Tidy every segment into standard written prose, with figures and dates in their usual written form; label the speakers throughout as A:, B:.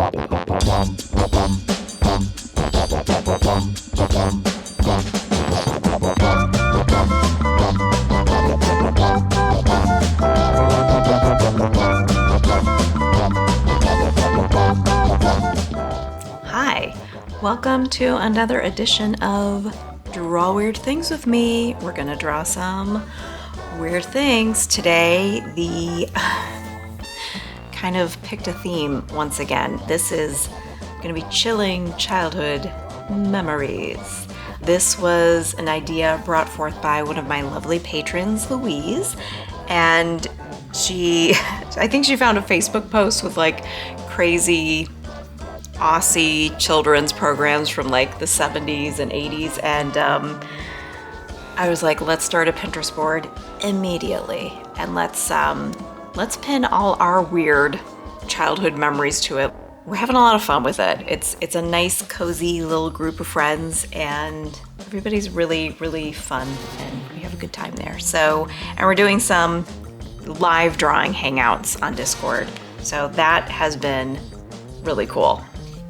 A: Hi, welcome to another edition of Draw Weird Things with me. We're gonna draw some weird things. Today, kind of picked a theme once again. This is gonna be chilling childhood memories. This was an idea brought forth by one of my lovely patrons, Louise, and I think she found a Facebook post with like crazy Aussie children's programs from like the 70s and 80s, and I was like, let's start a Pinterest board immediately, and let's pin all our weird childhood memories to it. We're having a lot of fun with it. It's a nice, cozy little group of friends, and everybody's really, really fun, and we have a good time there. So, and we're doing some live drawing hangouts on Discord, so that has been really cool.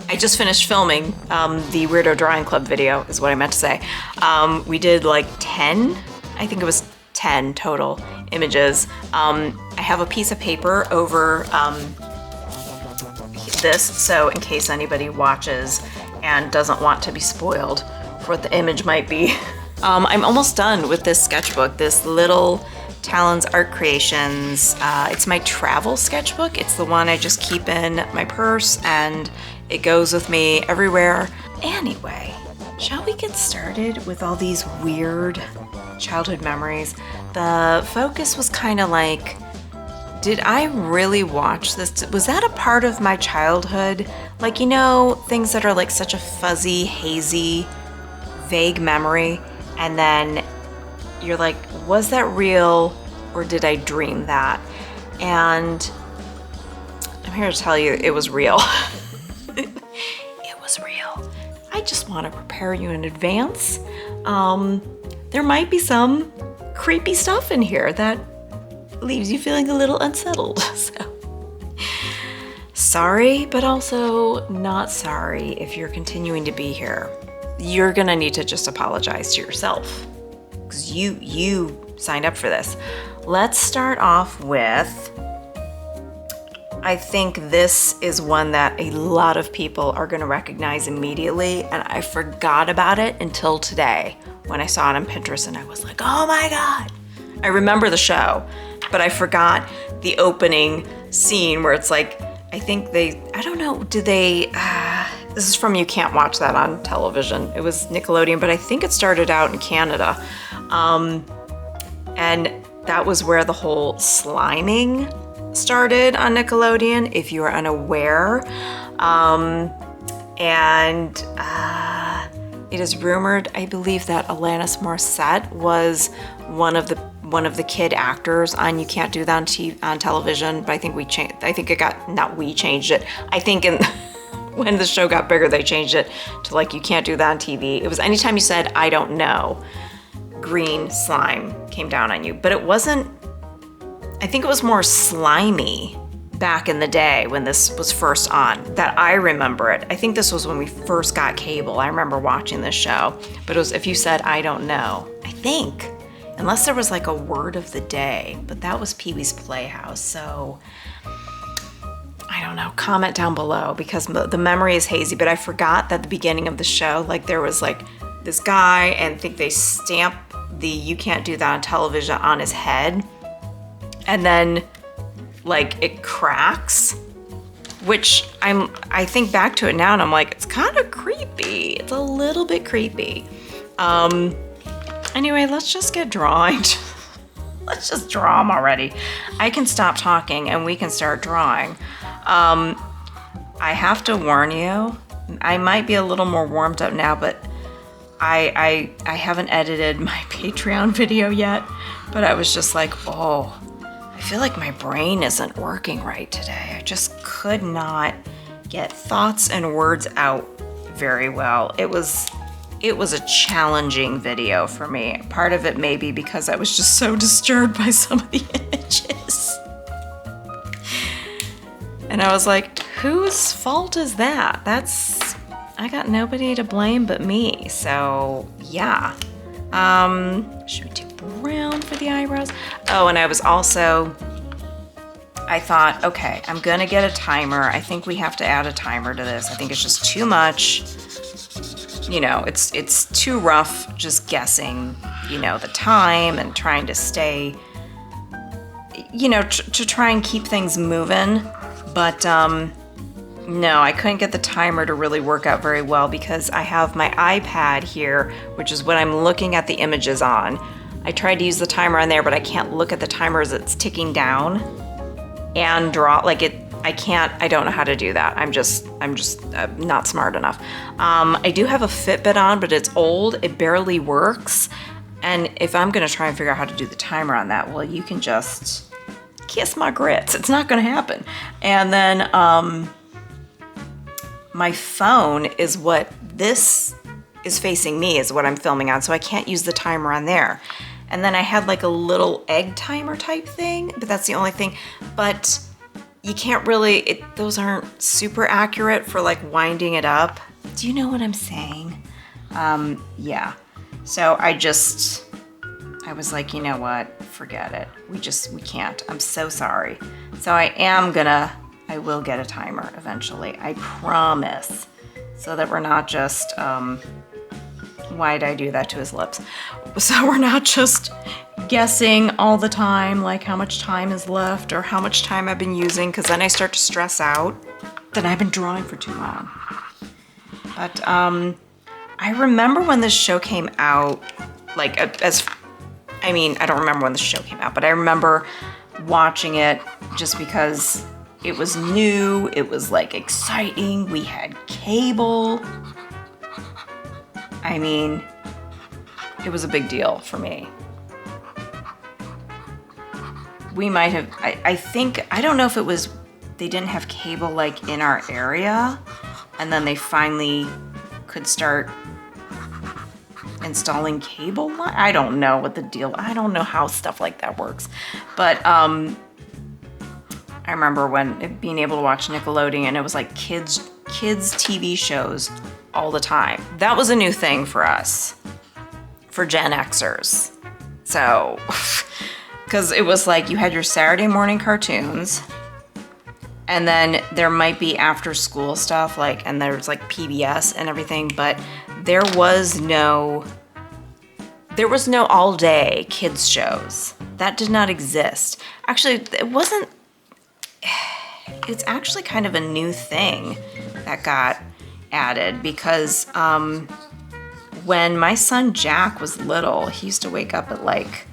A: I just finished filming the Weirdo Drawing Club video, is what I meant to say. We did like 10, I think it was 10 total images. I have a piece of paper over this, so in case anybody watches and doesn't want to be spoiled for what the image might be. I'm almost done with this sketchbook, this little Talon's Art Creations. It's my travel sketchbook. It's the one I just keep in my purse and it goes with me everywhere. Anyway, shall we get started with all these weird childhood memories? The focus was kind of like, did I really watch this? Was that a part of my childhood? Like, you know, things that are like such a fuzzy, hazy, vague memory, and then you're like, was that real or did I dream that? And I'm here to tell you it was real. It was real. I just want to prepare you in advance. There might be some creepy stuff in here that leaves you feeling a little unsettled. So, sorry, but also not sorry if you're continuing to be here. You're gonna need to just apologize to yourself because you signed up for this. Let's start off with, I think this is one that a lot of people are gonna recognize immediately, and I forgot about it until today when I saw it on Pinterest and I was like, oh my God. I remember the show, but I forgot the opening scene where it's like, I think I don't know, this is from You Can't Watch That on Television. It was Nickelodeon, but I think it started out in Canada. And that was where the whole sliming started on Nickelodeon, if you are unaware. It is rumored, I believe, that Alanis Morissette was one of the kid actors on You Can't Do That on television, but I think we changed. I think we changed it. I think when the show got bigger, they changed it to like You Can't Do That on TV. It was anytime you said I don't know, green slime came down on you. But it wasn't. I think it was more slimy back in the day when this was first on, that I remember it. I think this was when we first got cable. I remember watching this show, but it was if you said I don't know, I think. Unless there was like a word of the day, but that was Peewees Playhouse. So I don't know, comment down below because the memory is hazy, but I forgot that the beginning of the show, like there was like this guy and I think they stamp the You Can't Do That on television on his head. And then like it cracks, which I think back to it now and I'm like, it's kind of creepy. It's a little bit creepy. Anyway, let's just get drawing. Let's just draw them already. I can stop talking and we can start drawing. I have to warn you, I might be a little more warmed up now, but I haven't edited my Patreon video yet, but I was just like, oh, I feel like my brain isn't working right today. I just could not get thoughts and words out very well. It was a challenging video for me. Part of it may be because I was just so disturbed by some of the images. And I was like, whose fault is that? I got nobody to blame but me. So yeah. Should we do brown for the eyebrows? Oh, and I thought, okay, I'm gonna get a timer. I think we have to add a timer to this. I think it's just too much. You know, it's too rough just guessing, you know, the time and trying to stay, you know, to try and keep things moving. But no, I couldn't get the timer to really work out very well because I have my iPad here, which is what I'm looking at the images on. I tried to use the timer on there, but I can't look at the timer as it's ticking down and draw, like I don't know how to do that. I'm just not smart enough. I do have a Fitbit on, but it's old, it barely works. And if I'm gonna try and figure out how to do the timer on that, well, you can just kiss my grits. It's not gonna happen. And then, my phone is what this is facing me, is what I'm filming on, so I can't use the timer on there. And then I had like a little egg timer type thing, but that's the only thing. But you can't really, those aren't super accurate for like winding it up. Do you know what I'm saying? Yeah. So I was like, you know what, forget it. We can't, I'm so sorry. So I will get a timer eventually, I promise. So that we're not just, why did I do that to his lips? So we're not just guessing all the time, like how much time is left or how much time I've been using, because then I start to stress out that I've been drawing for too long. But I remember when this show came out, like I don't remember when the show came out, but I remember watching it just because it was new, it was like exciting, we had cable. I mean, it was a big deal for me. We might have, I don't know if it was, they didn't have cable like in our area, and then they finally could start installing cable. I don't know what the deal, I don't know how stuff like that works. But I remember being able to watch Nickelodeon, and it was like kids TV shows all the time. That was a new thing for us, for Gen Xers. So, because it was like you had your Saturday morning cartoons, and then there might be after school stuff, like, and there's like PBS and everything, but there was no all day kids shows. That did not exist. Actually, it's actually kind of a new thing that got added, because when my son Jack was little, he used to wake up at like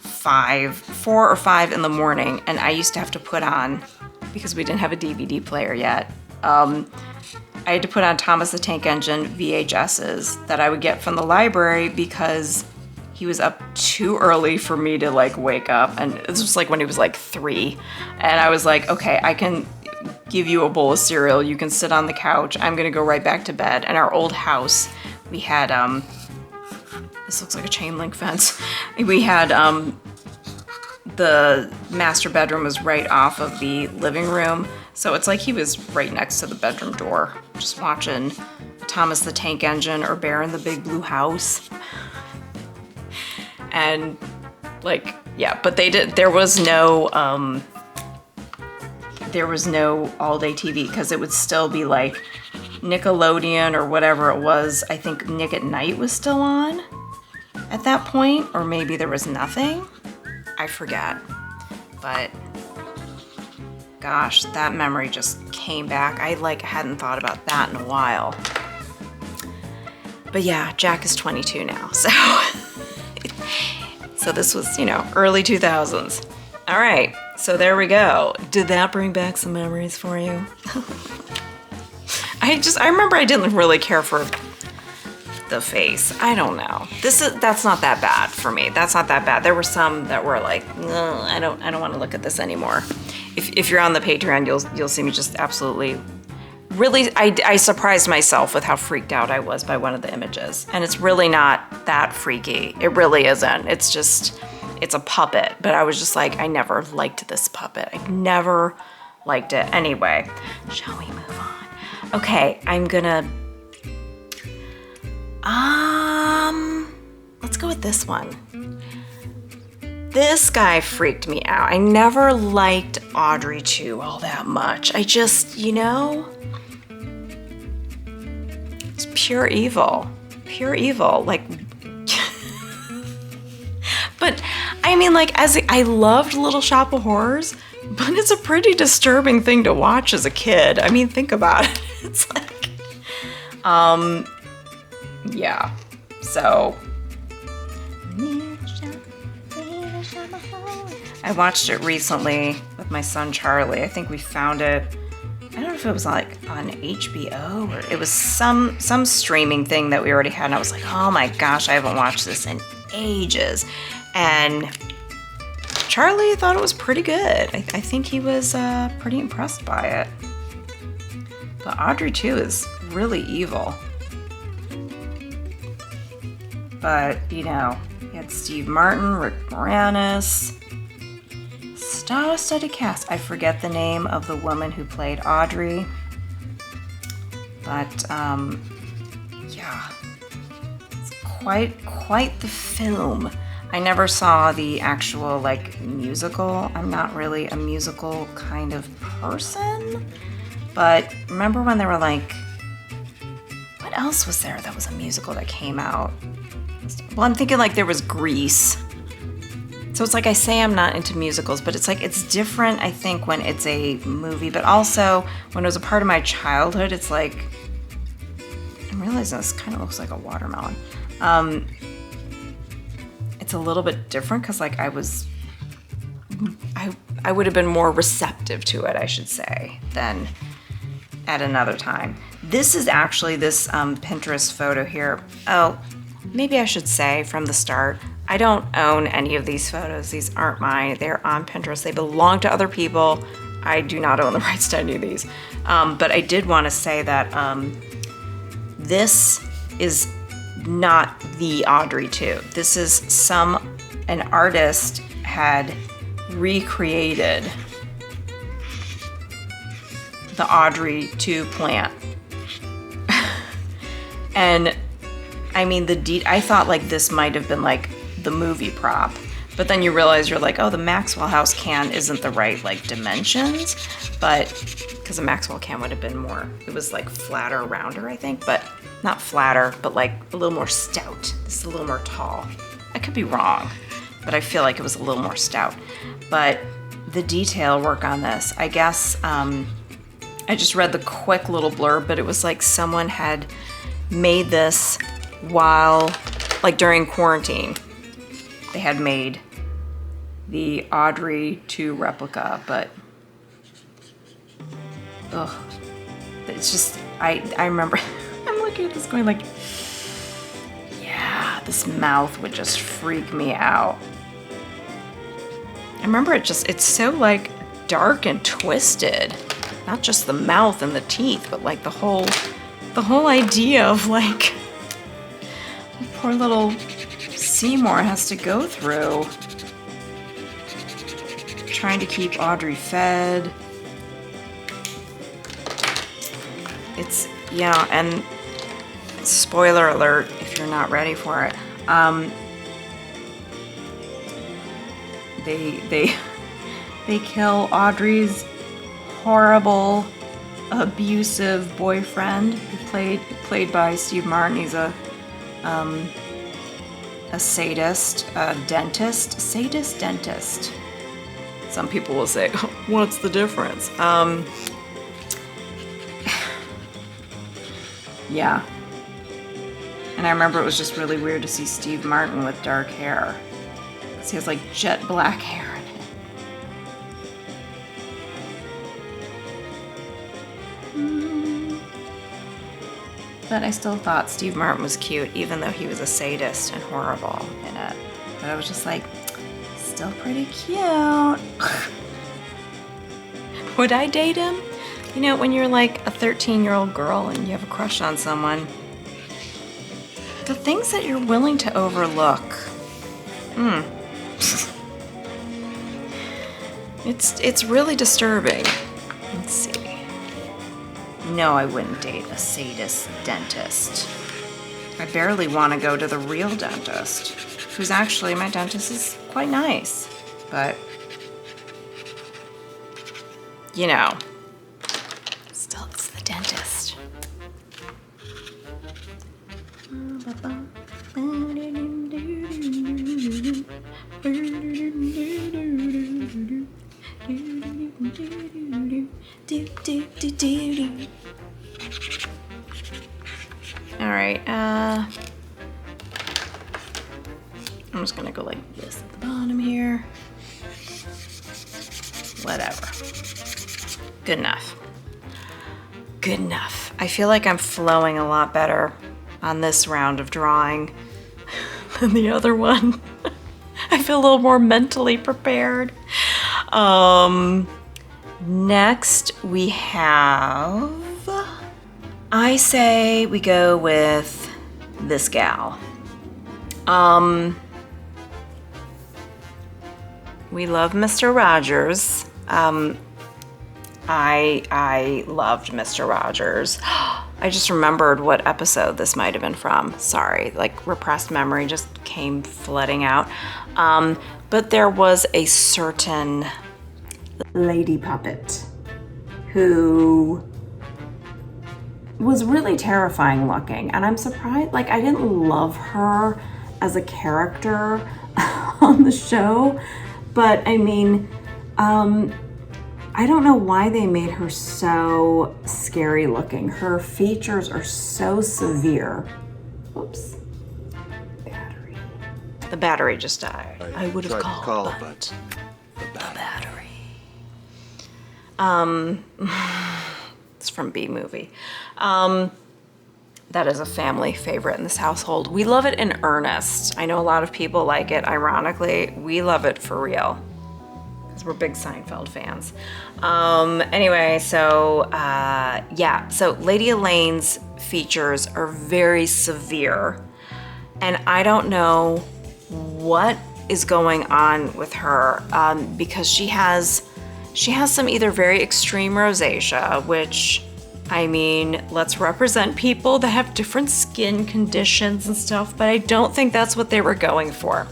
A: 4 or 5 in the morning, and I used to have to put on, because we didn't have a DVD player yet, I had to put on Thomas the Tank Engine VHSs that I would get from the library, because he was up too early for me to like wake up. And this was like when he was like 3, and I was like, okay, I can give you a bowl of cereal, you can sit on the couch, I'm gonna go right back to bed. And our old house, we had, this looks like a chain link fence. We had, the master bedroom was right off of the living room. So it's like he was right next to the bedroom door, just watching Thomas the Tank Engine or Bear in the Big Blue House. And like, yeah, but there was no all day TV, because it would still be like Nickelodeon or whatever it was. I think Nick at Night was still on at that point, or maybe there was nothing. I forget. But gosh, that memory just came back. I like hadn't thought about that in a while. But yeah, Jack is 22 now, so so this was, early 2000s. All right, so there we go. Did that bring back some memories for you? I remember I didn't really care for the face. I don't know. That's not that bad for me. That's not that bad. There were some that were like, I don't want to look at this anymore. If you're on the Patreon, you'll see me just absolutely, really, I surprised myself with how freaked out I was by one of the images. And it's really not that freaky. It really isn't. It's a puppet. But I was just like, I never liked this puppet. I never liked it. Anyway, shall we move on? Okay, I'm gonna, let's go with this one. This guy freaked me out. I never liked Audrey II all that much. I just, it's pure evil. Pure evil. Like, but I mean, like, I loved Little Shop of Horrors, but it's a pretty disturbing thing to watch as a kid. I mean, think about it. It's like, yeah. So, I watched it recently with my son Charlie. I think we found it, I don't know if it was like on HBO or it was some streaming thing that we already had, and I was like, oh my gosh, I haven't watched this in ages. And Charlie thought it was pretty good. I think he was pretty impressed by it. But Audrey II is really evil. But, you had Steve Martin, Rick Moranis, star-studded cast. I forget the name of the woman who played Audrey. But, yeah. It's quite the film. I never saw the actual, like, musical. I'm not really a musical kind of person. But remember when they were like, what else was there that was a musical that came out? Well, I'm thinking like there was Grease. So it's like I say I'm not into musicals, but it's like it's different, I think, when it's a movie. But also, when it was a part of my childhood, it's like, I'm realizing this kind of looks like a watermelon. It's a little bit different because like I would have been more receptive to it, I should say, than at another time. This is actually this Pinterest photo here. Oh, maybe I should say from the start, I don't own any of these photos. These aren't mine. They're on Pinterest. They belong to other people. I do not own the rights to any of these. But I did want to say that this is not the Audrey II. This is an artist had recreated the Audrey II plant. And I mean, I thought like this might have been like the movie prop, but then you realize you're like, oh, the Maxwell House can isn't the right like dimensions, but because a Maxwell can would have been more, it was like flatter, rounder, I think, but not flatter, but like a little more stout. This is a little more tall. I could be wrong, but I feel like it was a little more stout. But the detail work on this, I guess, I just read the quick little blurb, but it was like someone had made this while, like during quarantine. They had made the Audrey II replica, but ugh, it's just, I remember, I'm looking at this going like, yeah, this mouth would just freak me out. I remember it's so like dark and twisted. Not just the mouth and the teeth, but like the whole idea of like poor little Seymour has to go through trying to keep Audrey fed. It's, yeah, and spoiler alert if you're not ready for it. They kill Audrey's horrible, abusive boyfriend, played by Steve Martin. He's a sadist, sadist dentist. Some people will say, what's the difference? Yeah. And I remember it was just really weird to see Steve Martin with dark hair. He has like jet black hair in it. But I still thought Steve Martin was cute, even though he was a sadist and horrible in it. But I was just like, still pretty cute. Would I date him? You know, when you're like a 13-year-old girl and you have a crush on someone, the things that you're willing to overlook. It's really disturbing. Let's see. No, I wouldn't date a sadist dentist. I barely want to go to the real dentist, who's actually, my dentist is quite nice, but you know, still it's the dentist. All right, I'm just gonna go like this at the bottom here. Whatever. Good enough. Good enough. I feel like I'm flowing a lot better on this round of drawing than the other one. I feel a little more mentally prepared. Next we have, I say we go with this gal. We love Mr. Rogers. I loved Mr. Rogers. I just remembered what episode this might have been from. Sorry, like repressed memory just came flooding out. But there was a certain lady puppet who was really terrifying looking, and I'm surprised, like, I didn't love her as a character on the show, but I mean, I don't know why they made her so scary looking. Her features are so severe. Oops. Battery. The battery just died. I would have called, but the battery. It's from B Movie. That is a family favorite in this household. We love it in earnest. I know a lot of people like it. Ironically, we love it for real, because we're big Seinfeld fans. Anyway, so yeah, so Lady Elaine's features are very severe, and I don't know what is going on with her, because she has some either very extreme rosacea, which, I mean, let's represent people that have different skin conditions and stuff, but I don't think that's what they were going for.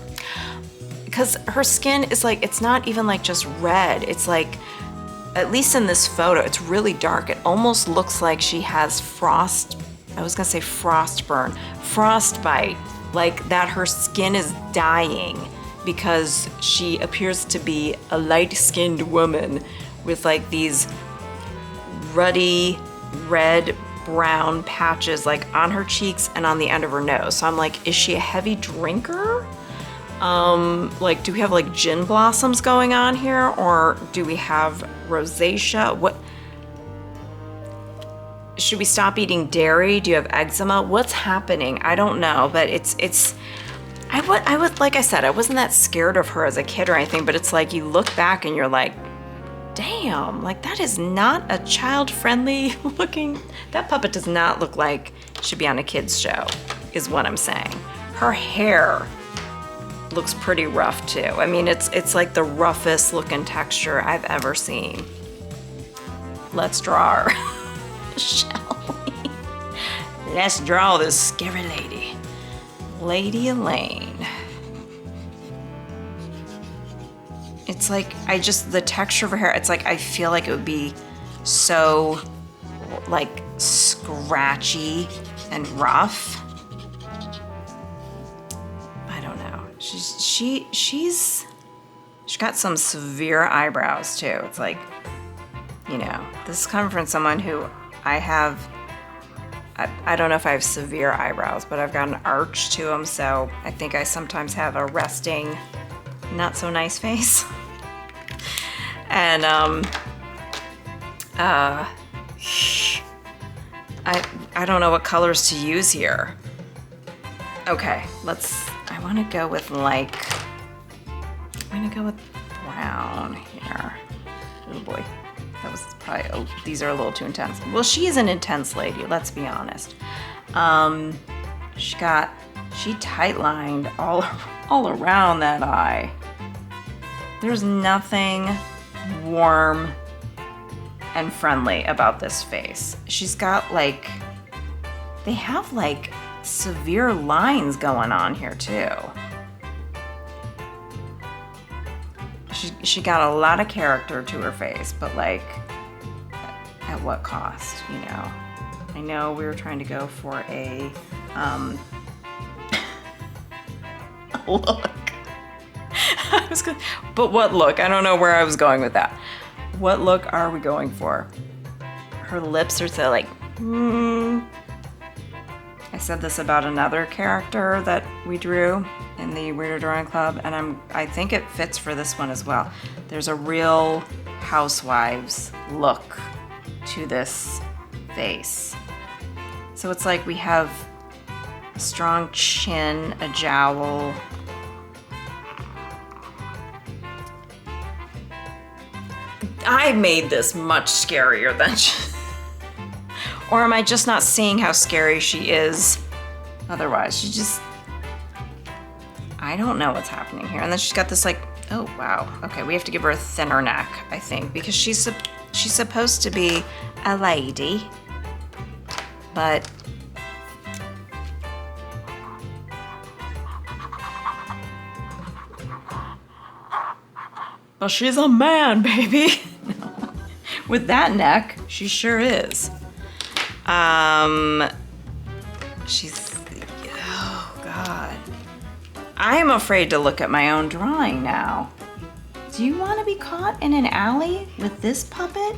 A: Because her skin is like, it's not even like just red. It's like, at least in this photo, it's really dark. It almost looks like she has frostbite, like that her skin is dying because she appears to be a light-skinned woman with like these ruddy red brown patches like on her cheeks and on the end of her nose. So I'm like, is she a heavy drinker? Like, do we have like gin blossoms going on here, or do we have rosacea? What? Should we stop eating dairy? Do you have eczema? What's happening? I don't know, but I would, like I said, I wasn't that scared of her as a kid or anything, but it's like you look back and you're like, damn, like that is not a child-friendly looking, that puppet does not look like it should be on a kid's show, is what I'm saying. Her hair looks pretty rough too. I mean, it's like the roughest looking texture I've ever seen. Let's draw her, shall we? Let's draw this scary lady. Lady Elaine. It's like, the texture of her hair, it's like, I feel like it would be so, like, scratchy and rough. I don't know. She's got some severe eyebrows too. It's like, you know, this is coming from someone who I don't know if I have severe eyebrows, but I've got an arch to them, so I think I sometimes have a resting, not so nice face. And I don't know what colors to use here. Okay, I want to go with like, I'm gonna go with brown here. Oh boy. That was probably, these are a little too intense. Well, she is an intense lady, let's be honest. She tight-lined all around that eye. There's nothing warm and friendly about this face. She's got like, they have like severe lines going on here too. She got a lot of character to her face, but like, at what cost, you know? I know we were trying to go for a look. But what look? I don't know where I was going with that. What look are we going for? Her lips are so like, I said this about another character that we drew in the Weirder Drawing Club, and I think it fits for this one as well. There's a real housewives look to this face. So it's like we have a strong chin, a jowl. I made this much scarier than or am I just not seeing how scary she is otherwise? She just, I don't know what's happening here. And then she's got this like, oh wow. Okay, we have to give her a thinner neck, I think, because she's supposed to be a lady, but well, she's a man, baby. With that neck, she sure is. She's, oh God. I'm afraid to look at my own drawing now. Do you want to be caught in an alley with this puppet?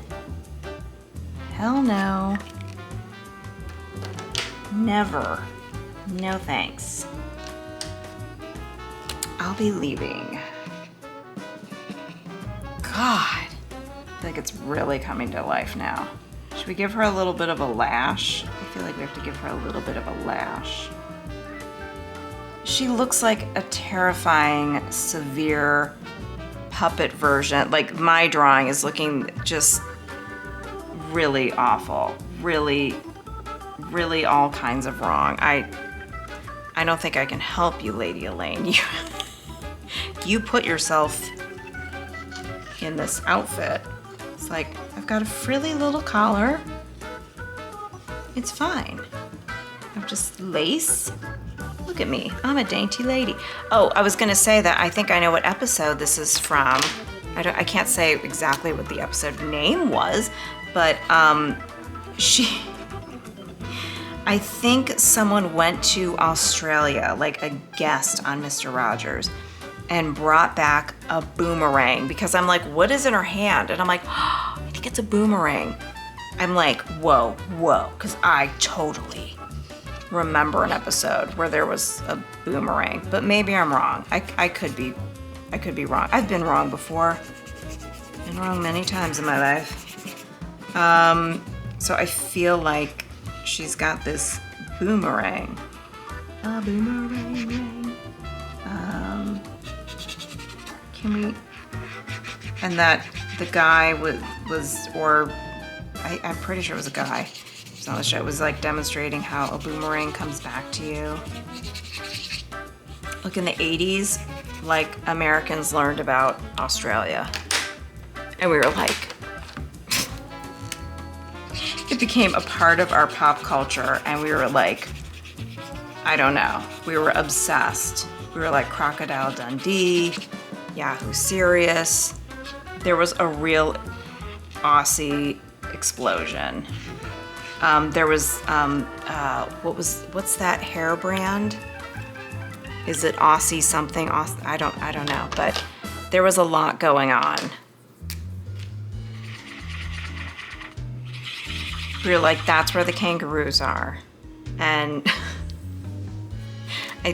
A: Hell no. Never. No thanks. I'll be leaving. God. I feel like it's really coming to life now. Should we give her a little bit of a lash? I feel like we have to give her a little bit of a lash. She looks like a terrifying, severe puppet version. Like my drawing is looking just really awful. Really, really all kinds of wrong. I don't think I can help you, Lady Elaine. You put yourself in this outfit. It's like, I've got a frilly little collar. It's fine. I'm just lace. Look at me, I'm a dainty lady. Oh, I was gonna say that I think I know what episode this is from. I can't say exactly what the episode name was, but I think someone went to Australia, like a guest on Mr. Rogers, and brought back a boomerang because I'm like, what is in her hand? And I'm like, oh, I think it's a boomerang. I'm like, whoa, because I totally remember an episode where there was a boomerang, but maybe I'm wrong. I could be wrong. I've been wrong before. Been wrong many times in my life. So I feel like she's got this boomerang. A boomerang. Can we? And that the guy I'm pretty sure it was a guy. It's on the show. It was like demonstrating how a boomerang comes back to you. Look, in the 80s, like Americans learned about Australia. And we were like, it became a part of our pop culture. And we were like, I don't know. We were obsessed. We were like Crocodile Dundee, Yahoo Serious. There was a real Aussie explosion. There was, what's that hair brand? Is it Aussie something? I don't know, but there was a lot going on. We were like, that's where the kangaroos are. And oh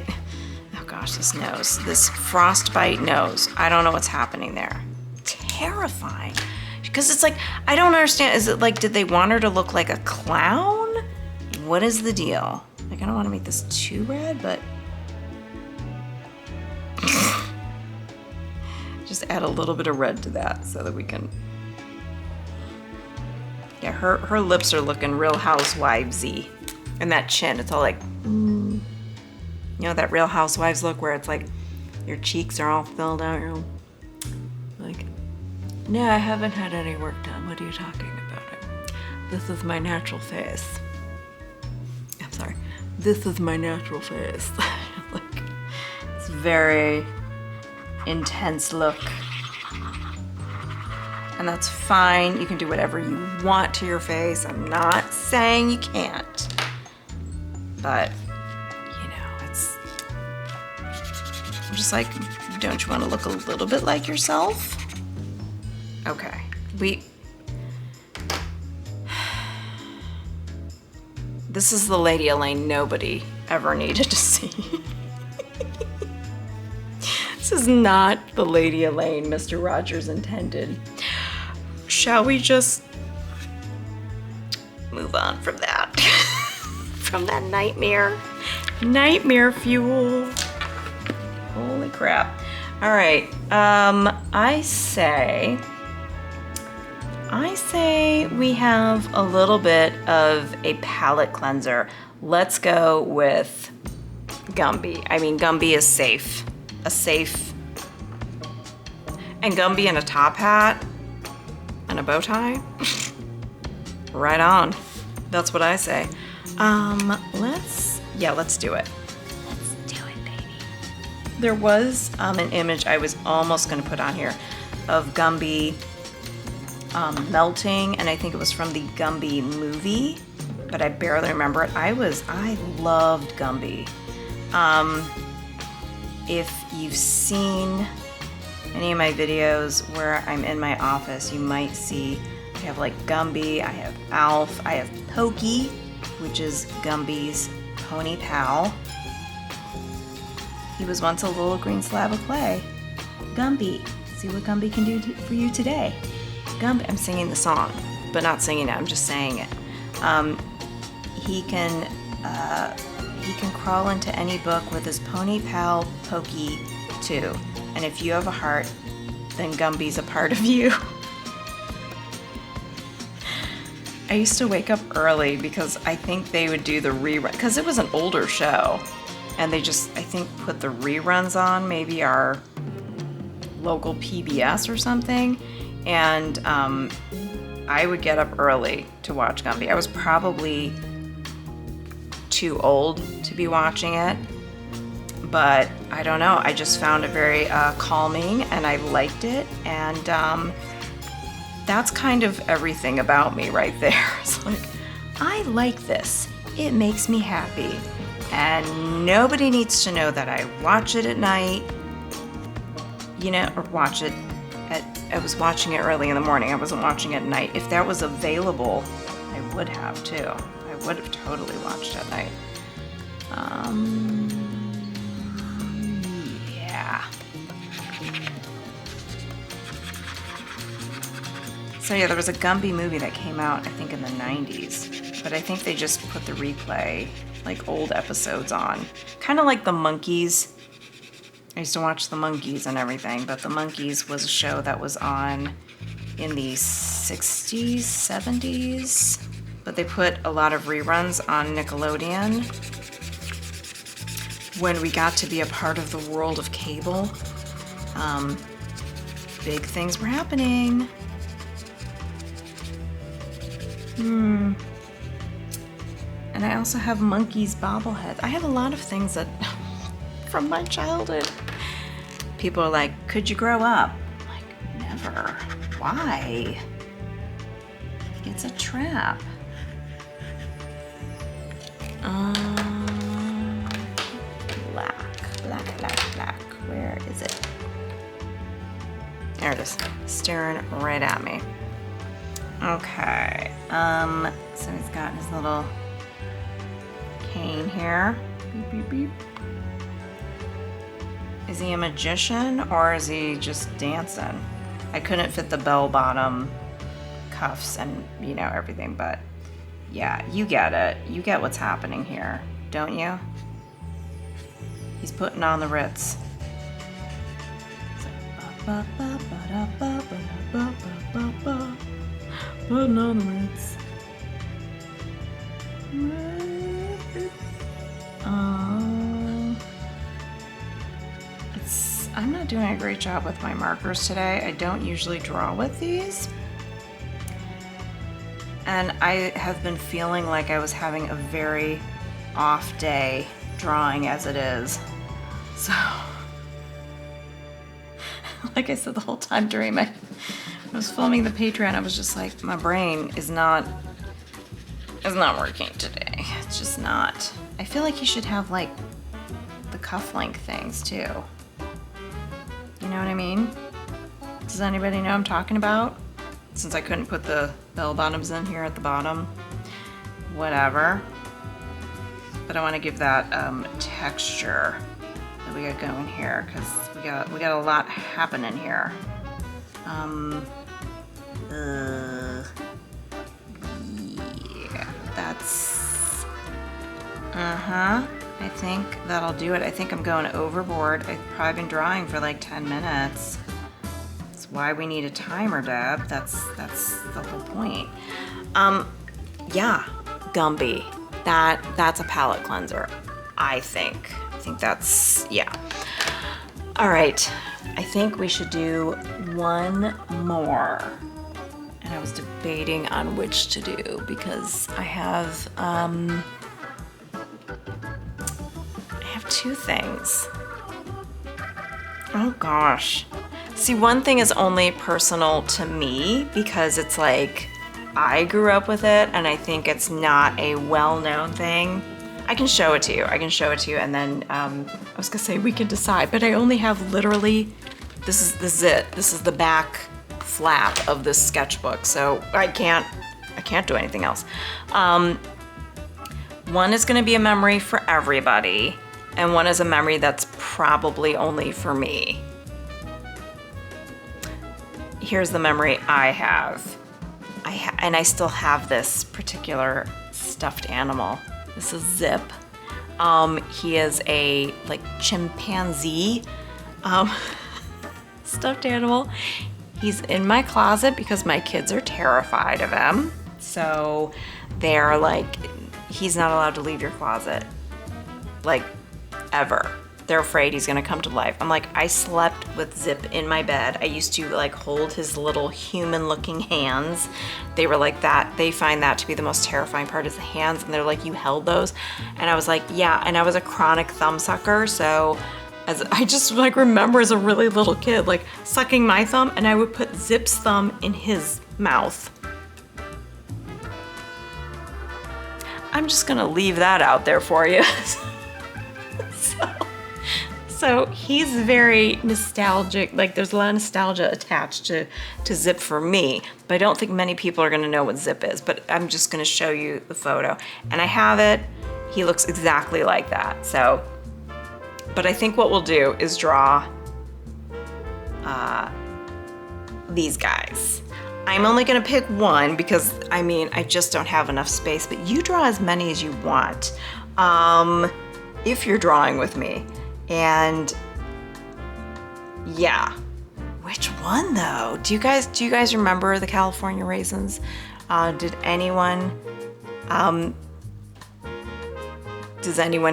A: gosh, this nose, this frostbite nose. I don't know what's happening there. Terrifying. Because it's like, I don't understand. Is it like, did they want her to look like a clown? What is the deal? Like, I don't want to make this too red, but just add a little bit of red to that so that we can. Yeah, her lips are looking real housewivesy. And that chin, it's all like, you know, that Real Housewives look where it's like your cheeks are all filled out. You're like, no, I haven't had any work done. What are you talking about? This is my natural face. I'm sorry. This is my natural face. Like, it's very intense look. And that's fine. You can do whatever you want to your face. I'm not saying you can't. But, you know, it's... I'm just like, don't you want to look a little bit like yourself? Okay. This is the Lady Elaine nobody ever needed to see. This is not the Lady Elaine Mr. Rogers intended. Shall we just move on from that? From that nightmare? Nightmare fuel. Holy crap. All right, I say we have a little bit of a palette cleanser. Let's go with Gumby. I mean, Gumby is safe. And Gumby in a top hat and a bow tie. Right on. That's what I say. Let's do it. Let's do it, baby. There was an image I was almost gonna put on here of Gumby melting, and I think it was from the Gumby movie, but I barely remember it. I loved Gumby. If you've seen any of my videos where I'm in my office, you might see I have like Gumby, I have Alf, I have Pokey, which is Gumby's pony pal. He was once a little green slab of clay. Gumby, see what Gumby can do for you today. Gumby, I'm singing the song, but not singing it, I'm just saying it. He can crawl into any book with his pony pal Pokey too. And if you have a heart, then Gumby's a part of you. I used to wake up early because I think they would do the rerun, because it was an older show, and they just, I think, put the reruns on, maybe our local PBS or something, and I would get up early to watch Gumby. I was probably too old to be watching it, but I don't know, I just found it very calming, and I liked it, and that's kind of everything about me right there. It's like, I like this. It makes me happy. And nobody needs to know that I watch it at night, you know, or I was watching it early in the morning. I wasn't watching it at night. If that was available, I would have too. I would have totally watched it at night. Yeah. So yeah, there was a Gumby movie that came out, I think in the 90s, but I think they just put the replay, like old episodes on. Kind of like the Monkees. I used to watch the Monkees and everything, but the Monkees was a show that was on in the 60s, 70s, but they put a lot of reruns on Nickelodeon when we got to be a part of the world of cable. Big things were happening. And I also have Monkeys bobbleheads. I have a lot of things that from my childhood. People are like, could you grow up? I'm like, never. Why? It's a trap. Black. Where is it? There it is. Staring right at me. Okay, so he's got his little cane here. Beep, beep, beep. Is he a magician or is he just dancing? I couldn't fit the bell-bottom cuffs and, you know, everything, but yeah, you get it. You get what's happening here, don't you? He's putting on the Ritz. Putting on the Ritz. I'm not doing a great job with my markers today. I don't usually draw with these. And I have been feeling like I was having a very off day drawing as it is. So, like I said the whole time during I was filming the Patreon, I was just like, my brain is not working today. It's just not. I feel like you should have like the cufflink things too. You know what I mean? Does anybody know what I'm talking about? Since I couldn't put the bell bottoms in here at the bottom. Whatever. But I want to give that texture that we got going here, because we got a lot happening here. Yeah, that's I think that'll do it. I think I'm going overboard. I've probably been drawing for like 10 minutes. Why we need a timer, Deb. That's the whole point. Yeah, Gumby. That's a palette cleanser, I think. I think that's, yeah. All right, I think we should do one more. And I was debating on which to do because I have two things. Oh gosh. See, one thing is only personal to me because it's like I grew up with it and I think it's not a well-known thing. I can show it to you. And then I was gonna say we can decide, but I only have literally, this is it. This is the back flap of this sketchbook, so I can't do anything else. One is gonna be a memory for everybody, and one is a memory that's probably only for me. Here's the memory I have. And I still have this particular stuffed animal. This is Zip. He is a like chimpanzee stuffed animal. He's in my closet because my kids are terrified of him. So they're like, he's not allowed to leave your closet, like ever. They're afraid he's gonna come to life. I'm like, I slept with Zip in my bed. I used to like hold his little human looking hands. They were like that. They find that to be the most terrifying part is the hands. And they're like, you held those? And I was like, yeah. And I was a chronic thumb sucker. So as I just like remember as a really little kid, like sucking my thumb and I would put Zip's thumb in his mouth. I'm just gonna leave that out there for you. So he's very nostalgic, like there's a lot of nostalgia attached to Zip for me, but I don't think many people are gonna know what Zip is, but I'm just gonna show you the photo. And I have it, he looks exactly like that. So, but I think what we'll do is draw these guys. I'm only gonna pick one because I mean, I just don't have enough space, but you draw as many as you want if you're drawing with me. And yeah, which one though? Do you guys remember the California Raisins? Does anyone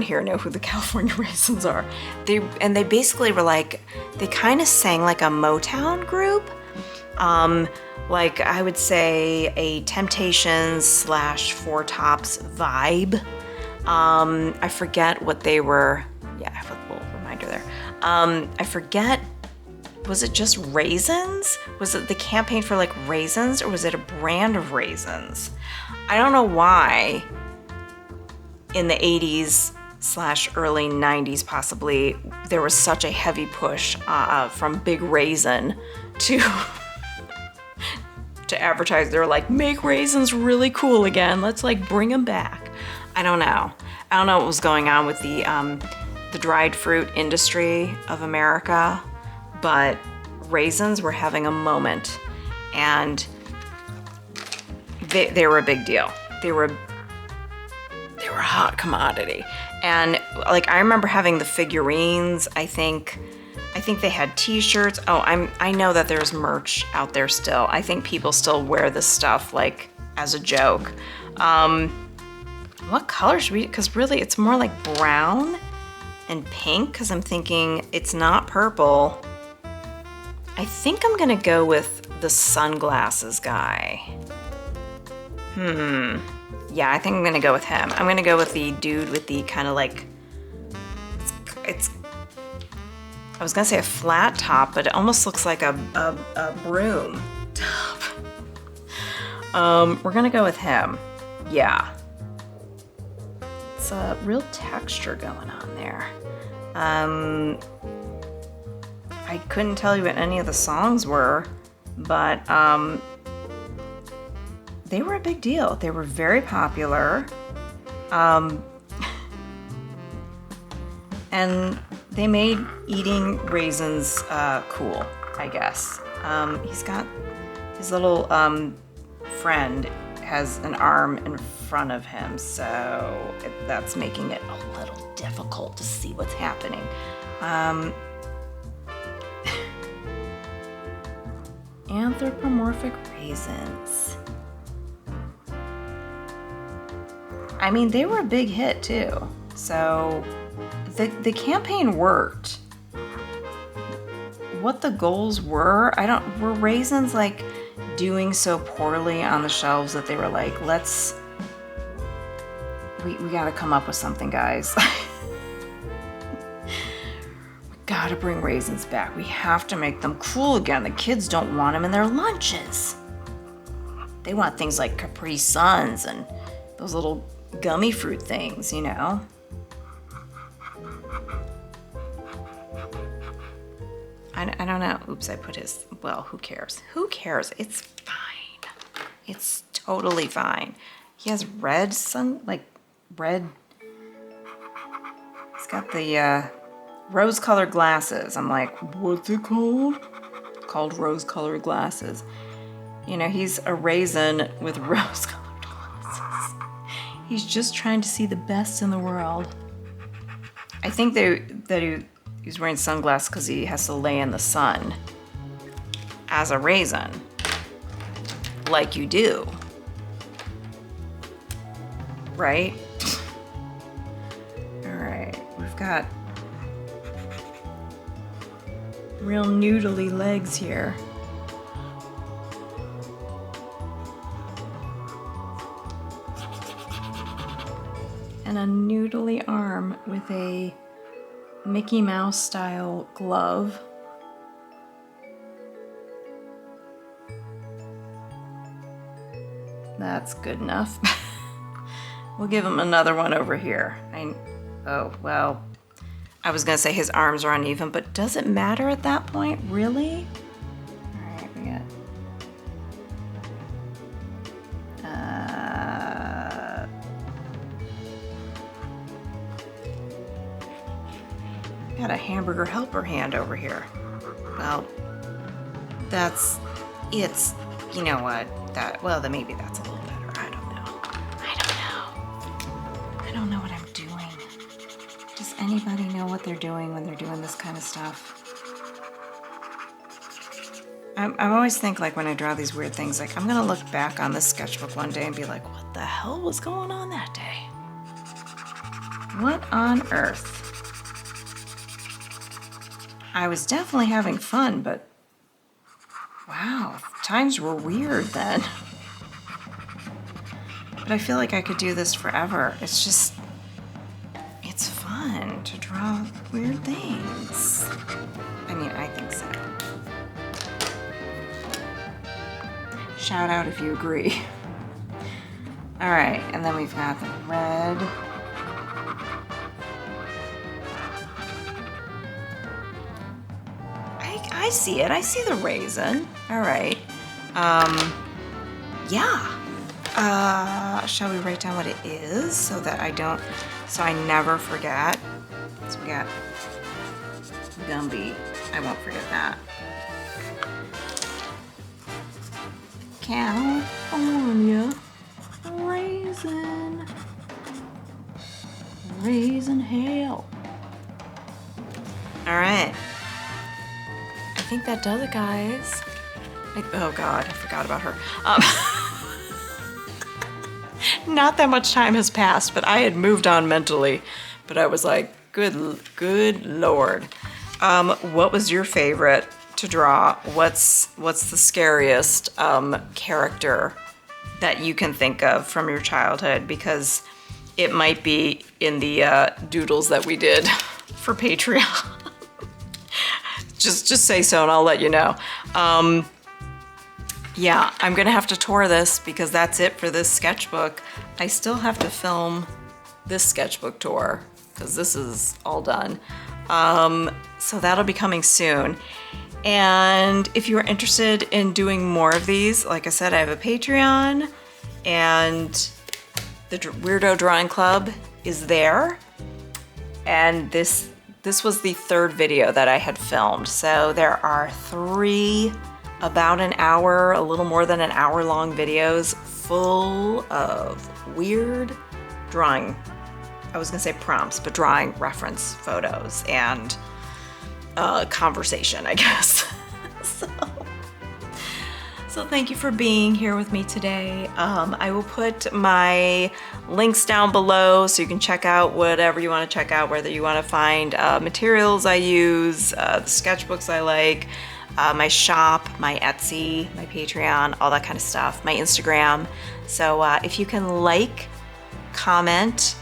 A: here know who the California Raisins are? They basically were like, they kind of sang like a Motown group. Like I would say a Temptations / Four Tops vibe. I forget what they were. Yeah, I have a little reminder there. I forget, was it just Raisins? Was it the campaign for like Raisins or was it a brand of raisins? I don't know why in the 80s / early 90s possibly, there was such a heavy push from Big Raisin to advertise. They're like, make raisins really cool again. Let's like bring them back. I don't know what was going on with the dried fruit industry of America, but raisins were having a moment and they were a big deal. They were a hot commodity. And like I remember having the figurines. I think they had t-shirts. Oh, I know that there's merch out there still. I think people still wear this stuff like as a joke. What color should we, because really it's more like brown and pink, because I'm thinking it's not purple. I think I'm gonna go with the sunglasses guy. Yeah, I think I'm gonna go with him. I'm gonna go with the dude with the kind of like, it's I was gonna say a flat top, but it almost looks like a broom top. We're gonna go with him. Yeah. It's a real texture going on there. I couldn't tell you what any of the songs were, but they were a big deal. They were very popular. And they made eating raisins cool, I guess. He's got his little friend has an arm in front of him, so that's making it a little difficult to see what's happening. Anthropomorphic raisins. I mean, they were a big hit too, so the campaign worked. What the goals were raisins like doing so poorly on the shelves that they were like, we gotta come up with something, guys. We gotta bring raisins back. We have to make them cool again. The kids don't want them in their lunches. They want things like Capri Suns and those little gummy fruit things, you know? I don't know. Oops, I put his, well, who cares? Who cares? It's fine. It's totally fine. He has red he's got the rose-colored glasses. I'm like, what's it called? Called rose-colored glasses. You know, he's a raisin with rose-colored glasses. He's just trying to see the best in the world. I think that he's wearing sunglasses because he has to lay in the sun as a raisin, like you do, right? All right, we've got real noodly legs here. And a noodly arm with a Mickey Mouse style glove. That's good enough. We'll give him another one over here. Oh, well, I was gonna say his arms are uneven, but does it matter at that point, really? All right, we got a hamburger helper hand over here. Well, you know what, then maybe that's a little better. I don't know what I'm doing. Does anybody know what they're doing when they're doing this kind of stuff? I always think, like, when I draw these weird things, like, I'm gonna look back on this sketchbook one day and be like, what the hell was going on that day? What on earth? I was definitely having fun, but wow, times were weird then. But I feel like I could do this forever. It's fun to draw weird things. I mean, I think so. Shout out if you agree. All right, and then we've got the red. I see it. I see the raisin. All right. Yeah. Shall we write down what it is so that I never forget? So we got Gumby. I won't forget that. California raisin. Raisin hell. All right. I think that does it, guys. Oh God, I forgot about her. Not that much time has passed, but I had moved on mentally. But I was like, good Lord. What was your favorite to draw? What's the scariest character that you can think of from your childhood, because it might be in the doodles that we did for Patreon. just say so and I'll let you know. Yeah, I'm gonna have to tour this because that's it for this sketchbook. I still have to film this sketchbook tour because this is all done. So that'll be coming soon. And if you're interested in doing more of these, like I said, I have a Patreon, and the Weirdo Drawing Club is there. And this was the third video that I had filmed. So there are 3 about an hour, a little more than an hour long videos full of weird drawing. I was gonna say prompts, but drawing reference photos and conversation, I guess. So thank you for being here with me today. I will put my links down below so you can check out whatever you want to check out, whether you want to find materials I use, the sketchbooks I like, my shop, my Etsy, my Patreon, all that kind of stuff, my Instagram. So if you can like, comment,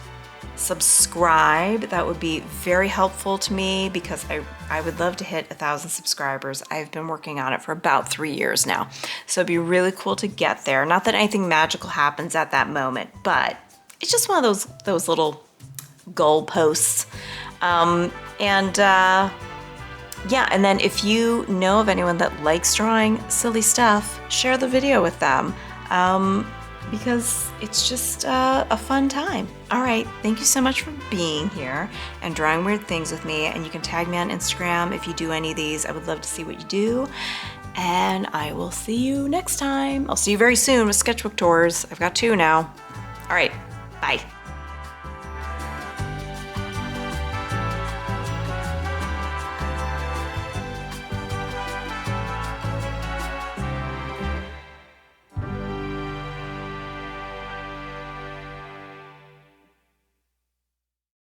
A: subscribe, that would be very helpful to me because I would love to hit 1,000 subscribers. I've been working on it for about 3 years now. So it'd be really cool to get there. Not that anything magical happens at that moment, but it's just one of those little goalposts. Yeah, and then if you know of anyone that likes drawing silly stuff, share the video with them. Because it's just a fun time. All right, thank you so much for being here and drawing weird things with me. And you can tag me on Instagram if you do any of these. I would love to see what you do. And I will see you next time. I'll see you very soon with sketchbook tours. I've got 2 now. All right, bye.